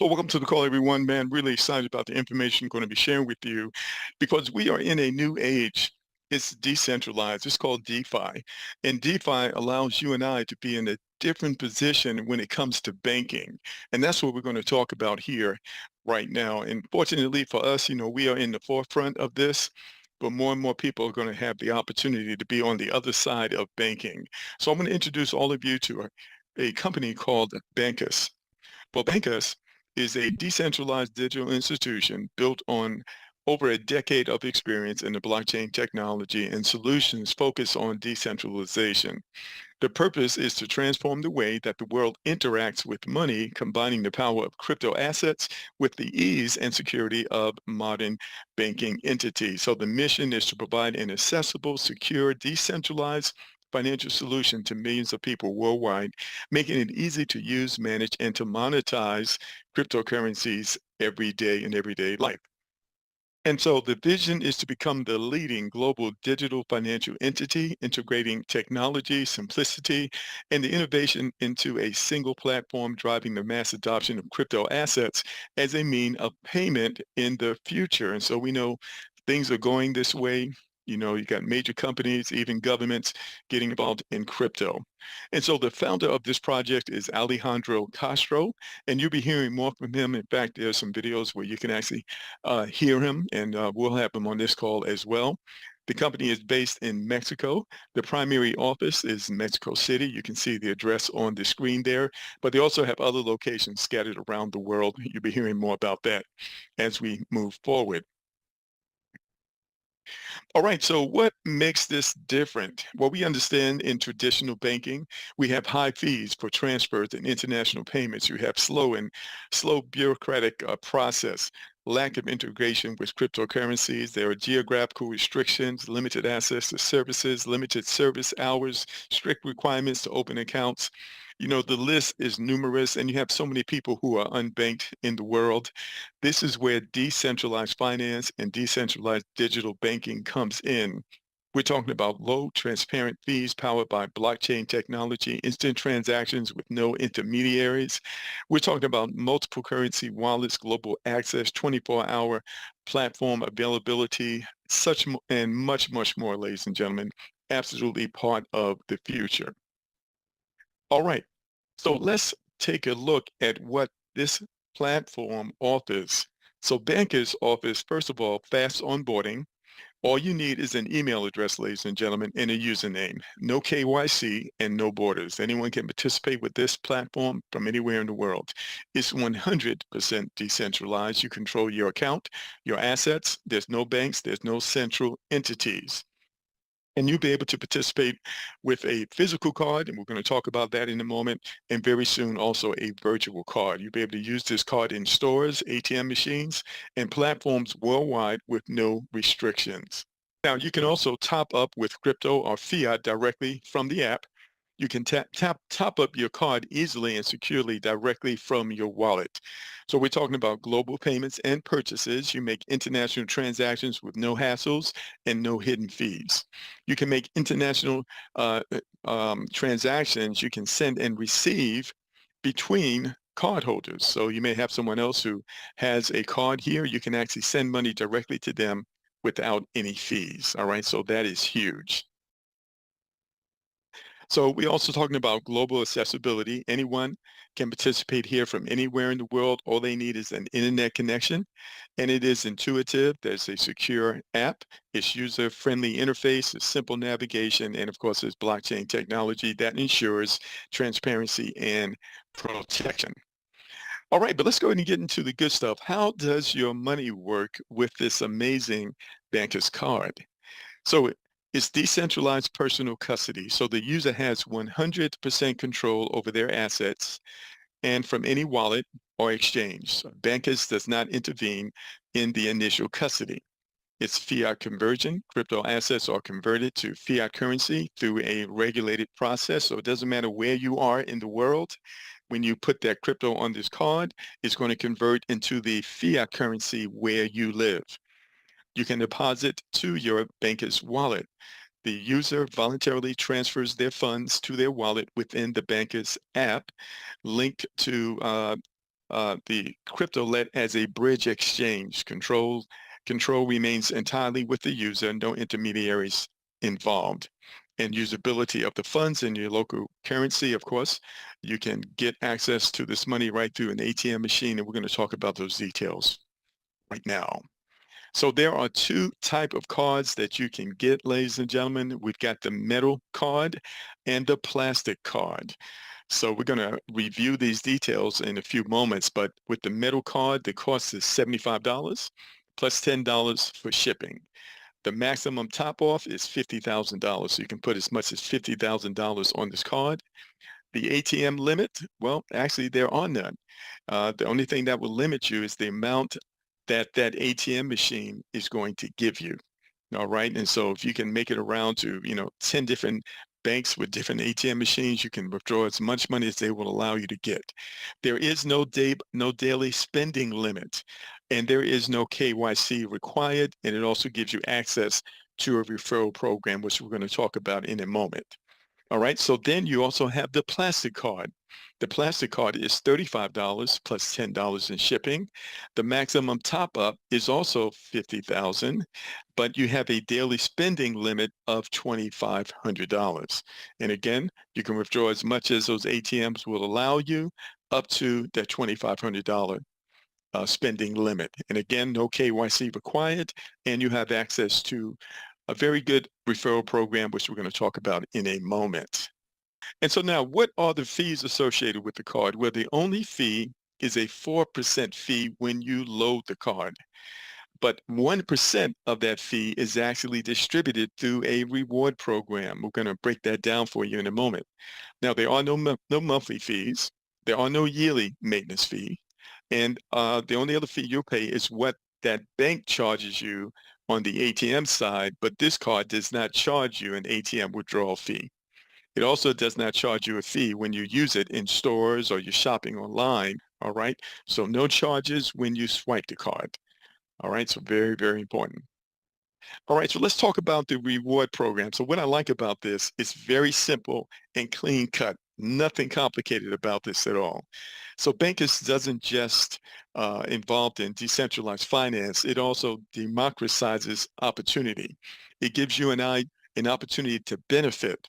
So welcome to the call, everyone. Man, really excited about the information I'm going to be sharing with you because we are in a new age. It's decentralized. It's called DeFi. And DeFi allows you and I to be in a different position when it comes to banking. And that's what we're going to talk about here right now. And fortunately for us, we are in the forefront of this, but more and more people are going to have the opportunity to be on the other side of banking. So I'm going to introduce all of you to a company called BANCUS. Well, BANCUS is a decentralized digital institution built on over a decade of experience in the blockchain technology and solutions focused on decentralization. The purpose is to transform the way that the world interacts with money, combining the power of crypto assets with the ease and security of modern banking entities. So the mission is to provide an accessible, secure, decentralized financial solution to millions of people worldwide, making it easy to use, manage, and to monetize cryptocurrencies every day in everyday life. And so the vision is to become the leading global digital financial entity, integrating technology, simplicity, and the innovation into a single platform, driving the mass adoption of crypto assets as a mean of payment in the future. And so we know things are going this way. You got major companies, even governments getting involved in crypto. And so the founder of this project is Alejandro Castro, and you'll be hearing more from him. In fact, there's some videos where you can actually hear him, and we'll have him on this call as well. The company is based in Mexico. The primary office is in Mexico City. You can see the address on the screen there, but they also have other locations scattered around the world. You'll be hearing more about that as we move forward. All right, so what makes this different? Well, we understand in traditional banking, we have high fees for transfers and international payments. You have slow bureaucratic process, lack of integration with cryptocurrencies. There are geographical restrictions, limited access to services, limited service hours, strict requirements to open accounts. The list is numerous, and you have so many people who are unbanked in the world. This is where decentralized finance and decentralized digital banking comes in. We're talking about low, transparent fees powered by blockchain technology, instant transactions with no intermediaries. We're talking about multiple currency wallets, global access, 24-hour platform availability, and much, much more, ladies and gentlemen. Absolutely part of the future. All right. So let's take a look at what this platform offers. So Bankers offers, first of all, fast onboarding. All you need is an email address, ladies and gentlemen, and a username. No KYC and no borders. Anyone can participate with this platform from anywhere in the world. It's 100% decentralized. You control your account, your assets. There's no banks. There's no central entities. And you'll be able to participate with a physical card, and we're going to talk about that in a moment, and very soon also a virtual card. You'll be able to use this card in stores, ATM machines, and platforms worldwide with no restrictions. Now, you can also top up with crypto or fiat directly from the app. You can top up your card easily and securely directly from your wallet. So we're talking about global payments and purchases. You make international transactions with no hassles and no hidden fees. You can make international transactions. You can send and receive between cardholders. So you may have someone else who has a card here. You can actually send money directly to them without any fees. All right, so that is huge. So we're also talking about global accessibility. Anyone can participate here from anywhere in the world. All they need is an internet connection, and it is intuitive. There's a secure app. It's user-friendly interface, it's simple navigation, and of course, there's blockchain technology that ensures transparency and protection. All right, but let's go ahead and get into the good stuff. How does your money work with this amazing Banker's card? So it's decentralized personal custody. So the user has 100% control over their assets and from any wallet or exchange. So Bankers does not intervene in the initial custody. It's fiat conversion. Crypto assets are converted to fiat currency through a regulated process. So it doesn't matter where you are in the world. When you put that crypto on this card, it's going to convert into the fiat currency where you live. You can deposit to your banker's wallet. The user voluntarily transfers their funds to their wallet within the banker's app linked to the cryptolet as a bridge exchange. Control remains entirely with the user, no intermediaries involved. And usability of the funds in your local currency, of course, you can get access to this money right through an ATM machine, and we're going to talk about those details right now. So there are two type of cards that you can get, ladies and gentlemen. We've got the metal card and the plastic card. So we're going to review these details in a few moments, but with the metal card, the cost is $75 plus $10 for shipping. The maximum top off is $50,000. So you can put as much as $50,000 on this card. The ATM limit, well, actually there are none. The only thing that will limit you is the amount that that ATM machine is going to give you. All right. And so if you can make it around to, 10 different banks with different ATM machines, you can withdraw as much money as they will allow you to get. There is no daily spending limit, and there is no KYC required. And it also gives you access to a referral program, which we're going to talk about in a moment. All right. So then you also have the plastic card. The plastic card is $35 plus $10 in shipping. The maximum top up is also $50,000, but you have a daily spending limit of $2,500. And again, you can withdraw as much as those ATMs will allow you up to that $2,500 spending limit. And again, no KYC required, and you have access to a very good referral program, which we're going to talk about in a moment. And so now, what are the fees associated with the card? Well, the only fee is a 4% fee when you load the card, but 1% of that fee is actually distributed through a reward program. We're going to break that down for you in a moment. Now, there are no monthly fees. There are no yearly maintenance fee. And the only other fee you'll pay is what that bank charges you on the ATM side, but this card does not charge you an ATM withdrawal fee. It also does not charge you a fee when you use it in stores or you're shopping online. All right. So no charges when you swipe the card. All right. So very, very important. All right. So let's talk about the reward program. So what I like about this is very simple and clean cut. Nothing complicated about this at all. So BANCUS doesn't just involved in decentralized finance. It also democratizes opportunity. It gives you and I an opportunity to benefit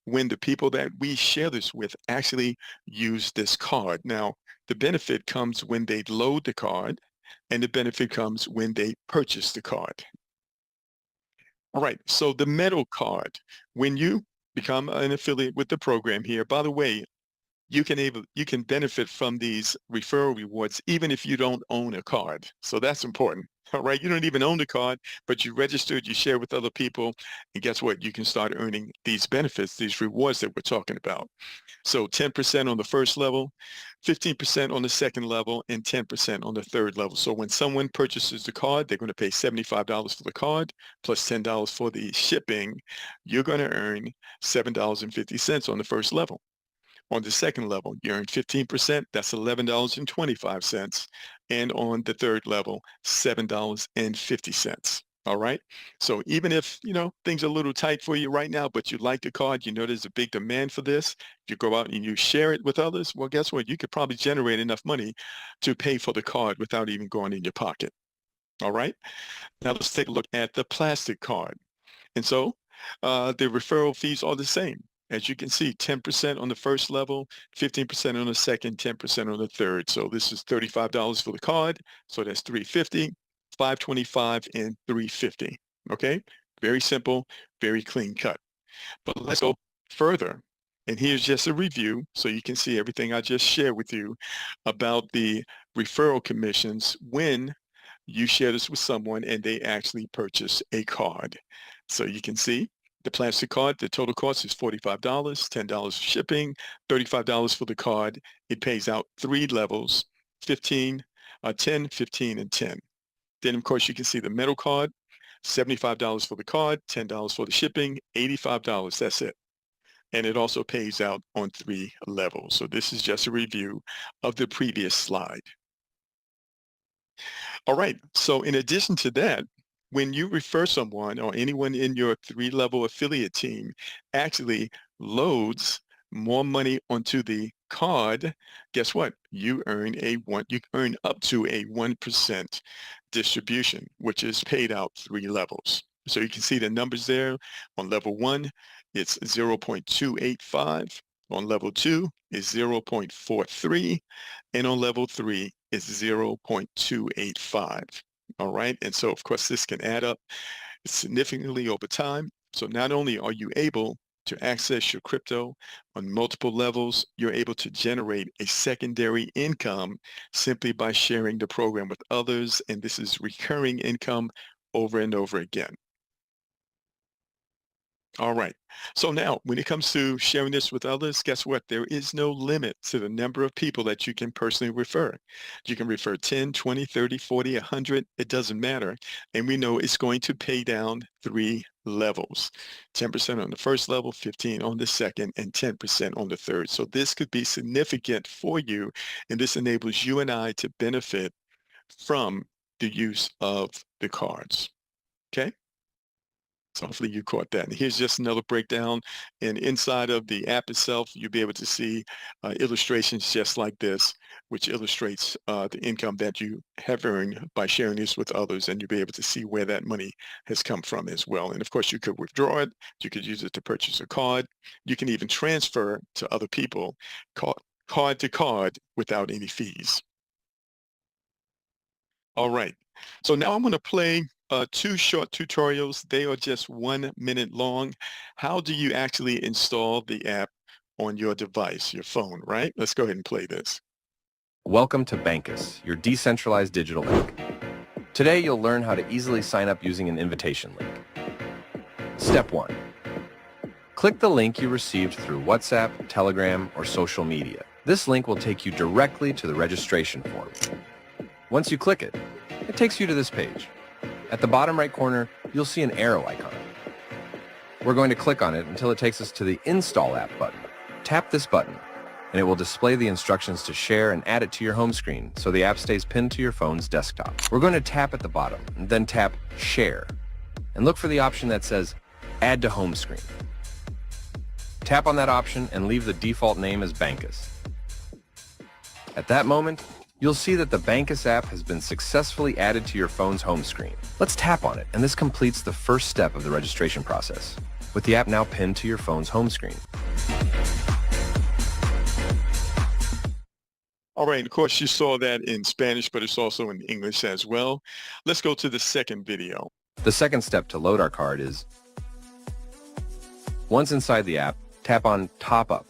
when the people that we share this with actually use this card. Now, the benefit comes when they load the card, and the benefit comes when they purchase the card. All right, so the metal card, when you become an affiliate with the program here, by the way, you can benefit from these referral rewards even if you don't own a card. So that's important. All right. You don't even own the card, but you registered, you share with other people, and guess what? You can start earning these benefits, these rewards that we're talking about. So 10% on the first level, 15% on the second level, and 10% on the third level. So when someone purchases the card, they're going to pay $75 for the card plus $10 for the shipping. You're going to earn $7.50 on the first level. On the second level, you earn 15%, that's $11.25. And on the third level, $7.50. All right. So even if, things are a little tight for you right now, but you like the card, you know there's a big demand for this. If you go out and you share it with others, well, guess what? You could probably generate enough money to pay for the card without even going in your pocket. All right. Now let's take a look at the plastic card. And so the referral fees are the same. As you can see, 10% on the first level, 15% on the second, 10% on the third. So this is $35 for the card. So that's $350, $525, and $350. Okay, very simple, very clean cut. But let's go further. And here's just a review so you can see everything I just shared with you about the referral commissions when you share this with someone and they actually purchase a card. So you can see the plastic card, the total cost is $45, $10 for shipping, $35 for the card. It pays out 3 levels, 15, 10, 15, and 10. Then, of course, you can see the metal card, $75 for the card, $10 for the shipping, $85. That's it. And it also pays out on 3 levels. So this is just a review of the previous slide. All right. So in addition to that, when you refer someone or anyone in your 3-level affiliate team actually loads more money onto the card, guess what? You earn up to a 1% distribution, which is paid out 3 levels. So you can see the numbers there. On level 1, it's 0.285. On level 2 is 0.43, and on level 3 is 0.285. All right. And so, of course, this can add up significantly over time. So not only are you able to access your crypto on multiple levels, you're able to generate a secondary income simply by sharing the program with others. And this is recurring income over and over again. All right. So now, when it comes to sharing this with others, guess what? There is no limit to the number of people that you can personally refer. You can refer 10, 20, 30, 40, 100. It doesn't matter. And we know it's going to pay down 3 levels. 10% on the first level, 15 on the second, and 10% on the third. So this could be significant for you. And this enables you and I to benefit from the use of the cards. Okay? So hopefully you caught that. And here's just another breakdown. And inside of the app itself, you'll be able to see illustrations just like this, which illustrates the income that you have earned by sharing this with others. And you'll be able to see where that money has come from as well. And of course, you could withdraw it. You could use it to purchase a card. You can even transfer to other people, card to card, without any fees. All right. So now I'm going to play 2 short tutorials. They are just 1 minute long. How do you actually install the app on your device, your phone, right? Let's go ahead and play this. Welcome to BANCUS, your decentralized digital bank. Today you'll learn how to easily sign up using an invitation link. Step 1. Click the link you received through WhatsApp, Telegram, or social media. This link will take you directly to the registration form. Once you click it, it takes you to this page. At the bottom right corner, you'll see an arrow icon. We're going to click on it until it takes us to the Install App button. Tap this button, and it will display the instructions to share and add it to your home screen so the app stays pinned to your phone's desktop. We're going to tap at the bottom, and then tap Share, and look for the option that says Add to Home Screen. Tap on that option and leave the default name as BANCUS. At that moment, you'll see that the BANCUS app has been successfully added to your phone's home screen. Let's tap on it, and this completes the first step of the registration process, with the app now pinned to your phone's home screen. All right, of course, you saw that in Spanish, but it's also in English as well. Let's go to the second video. The second step to load our card is, once inside the app, tap on Top Up.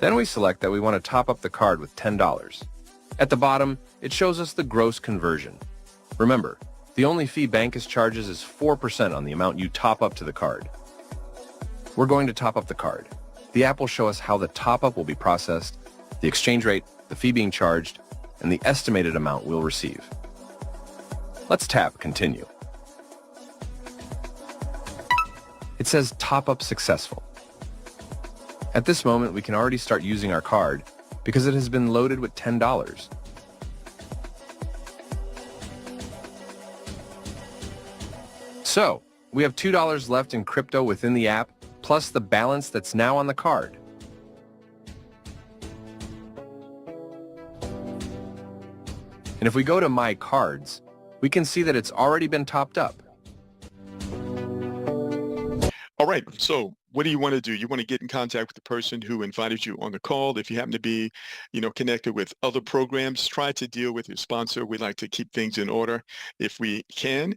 Then we select that we want to top up the card with $10. At the bottom, it shows us the gross conversion. Remember, the only fee BANCUS charges is 4% on the amount you top up to the card. We're going to top up the card. The app will show us how the top-up will be processed, the exchange rate, the fee being charged, and the estimated amount we'll receive. Let's tap Continue. It says Top-up Successful. At this moment, we can already start using our card because it has been loaded with $10. So, we have $2 left in crypto within the app, plus the balance that's now on the card. And if we go to My Cards, we can see that it's already been topped up. All right, so what do you want to do? You want to get in contact with the person who invited you on the call. If you happen to be, connected with other programs, try to deal with your sponsor. We like to keep things in order if we can.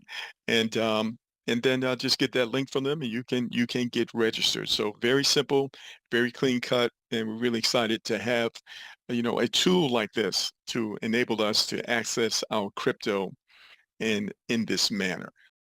And then just get that link from them, and you can get registered. So very simple, very clean cut, and we're really excited to have, a tool like this to enable us to access our crypto in this manner.